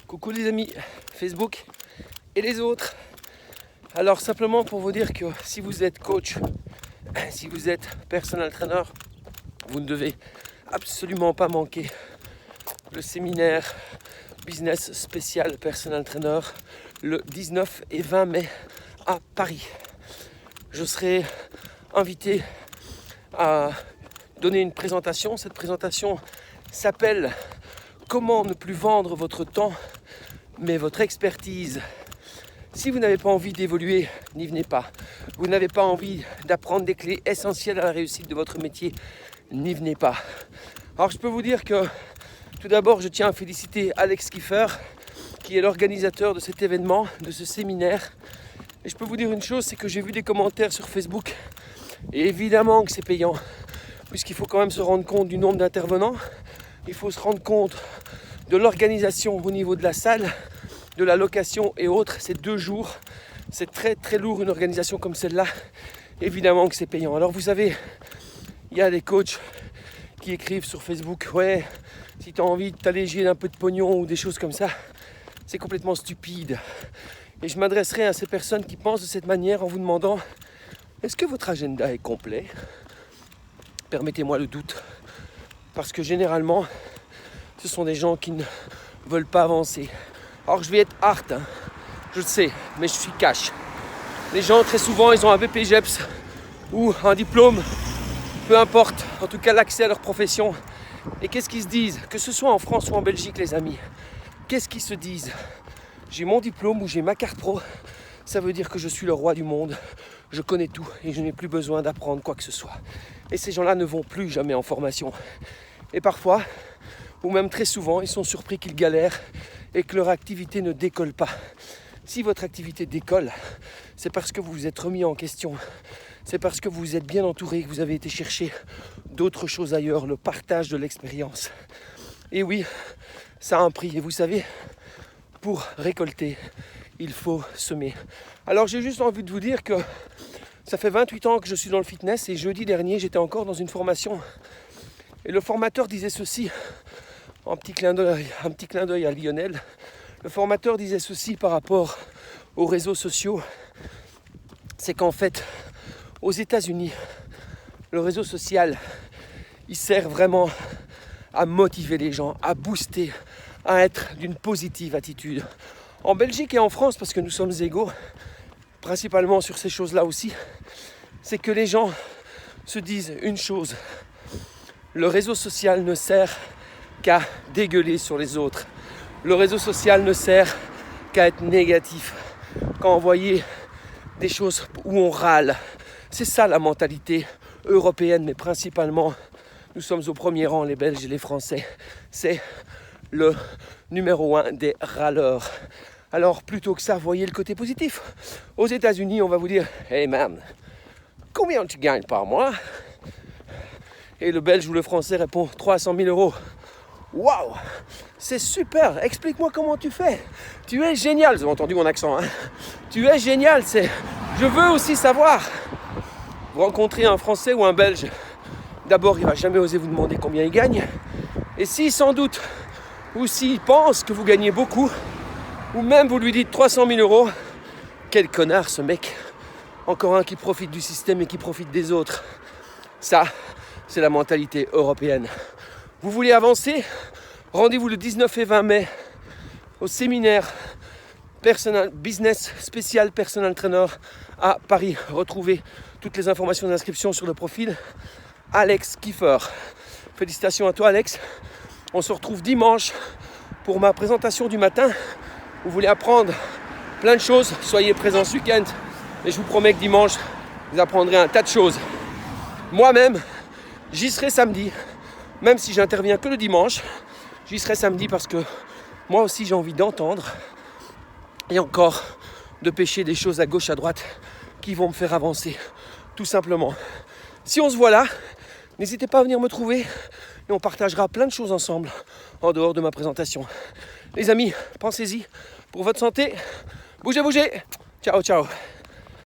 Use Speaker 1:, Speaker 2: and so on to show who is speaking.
Speaker 1: Coucou les amis Facebook et les autres. Alors simplement pour vous dire que si vous êtes coach, si vous êtes personal trainer, vous ne devez absolument pas manquer le séminaire business spécial personal trainer le 19 et 20 mai à Paris. Je serai invité à donner une présentation. Cette présentation s'appelle « Comment ne plus vendre votre temps, mais votre expertise ». Si vous n'avez pas envie d'évoluer, n'y venez pas. Vous n'avez pas envie d'apprendre des clés essentielles à la réussite de votre métier, n'y venez pas. Alors je peux vous dire que tout d'abord, je tiens à féliciter Alex Kiefer, qui est l'organisateur de cet événement, de ce séminaire. Et je peux vous dire une chose, c'est que j'ai vu des commentaires sur Facebook. Et évidemment que c'est payant, puisqu'il faut quand même se rendre compte du nombre d'intervenants. Il faut se rendre compte de l'organisation au niveau de la salle, de la location et autres. C'est 2 jours. C'est très très lourd une organisation comme celle-là. Évidemment que c'est payant. Alors vous savez, il y a des coachs qui écrivent sur Facebook, ouais, si tu as envie de t'alléger d'un peu de pognon ou des choses comme ça, c'est complètement stupide. Et je m'adresserai à ces personnes qui pensent de cette manière en vous demandant, est-ce que votre agenda est complet ? Permettez-moi le doute. Parce que généralement, ce sont des gens qui ne veulent pas avancer. Alors je vais être hard, hein, je le sais, mais je suis cash. Les gens, très souvent, ils ont un BPGEPS ou un diplôme, peu importe, en tout cas l'accès à leur profession. Et qu'est-ce qu'ils se disent ? Que ce soit en France ou en Belgique, les amis, qu'est-ce qu'ils se disent ? J'ai mon diplôme ou j'ai ma carte pro, ça veut dire que je suis le roi du monde, je connais tout et je n'ai plus besoin d'apprendre quoi que ce soit. Et ces gens-là ne vont plus jamais en formation. Et parfois, ou même très souvent, ils sont surpris qu'ils galèrent et que leur activité ne décolle pas. Si votre activité décolle, c'est parce que vous vous êtes remis en question. C'est parce que vous êtes bien entouré, que vous avez été chercher d'autres choses ailleurs, le partage de l'expérience. Et oui, ça a un prix. Et vous savez, pour récolter, il faut semer. Alors j'ai juste envie de vous dire que ça fait 28 ans que je suis dans le fitness et jeudi dernier, j'étais encore dans une formation. Et le formateur disait ceci, un petit clin d'œil à Lionel. Le formateur disait ceci par rapport aux réseaux sociaux. C'est qu'en fait, aux États-Unis, le réseau social, il sert vraiment à motiver les gens, à booster, à être d'une positive attitude. En Belgique et en France, parce que nous sommes égaux, principalement sur ces choses-là aussi, c'est que les gens se disent une chose. Le réseau social ne sert qu'à dégueuler sur les autres. Le réseau social ne sert qu'à être négatif, qu'à envoyer des choses où on râle. C'est ça la mentalité européenne, mais principalement, nous sommes au premier rang, les Belges et les Français. C'est le numéro 1 des râleurs. Alors plutôt que ça, voyez le côté positif. Aux États-Unis, on va vous dire « Hey man, combien tu gagnes par mois ?» Et le Belge ou le Français répond 300 000 euros. Waouh, c'est super, explique-moi comment tu fais. Tu es génial, vous avez entendu mon accent, hein. Tu es génial, je veux aussi savoir. Vous rencontrez un Français ou un Belge, d'abord il ne va jamais oser vous demander combien il gagne. Et si sans doute, ou s'il pense que vous gagnez beaucoup, ou même vous lui dites 300 000 euros, quel connard ce mec. Encore un qui profite du système et qui profite des autres. Ça, c'est la mentalité européenne. Vous voulez avancer ? Rendez-vous le 19 et 20 mai au séminaire business spécial personal trainer à Paris. Retrouvez toutes les informations d'inscription sur le profil Alex Kiefer. Félicitations à toi Alex. On se retrouve dimanche pour ma présentation du matin. Vous voulez apprendre plein de choses, soyez présents ce week-end. Et je vous promets que dimanche, vous apprendrez un tas de choses. Moi-même, j'y serai samedi. Même si j'interviens que le dimanche, j'y serai samedi parce que moi aussi j'ai envie d'entendre et encore de pêcher des choses à gauche, à droite qui vont me faire avancer, tout simplement. Si on se voit là, n'hésitez pas à venir me trouver et on partagera plein de choses ensemble en dehors de ma présentation. Les amis, pensez-y, pour votre santé, bougez, ciao, ciao.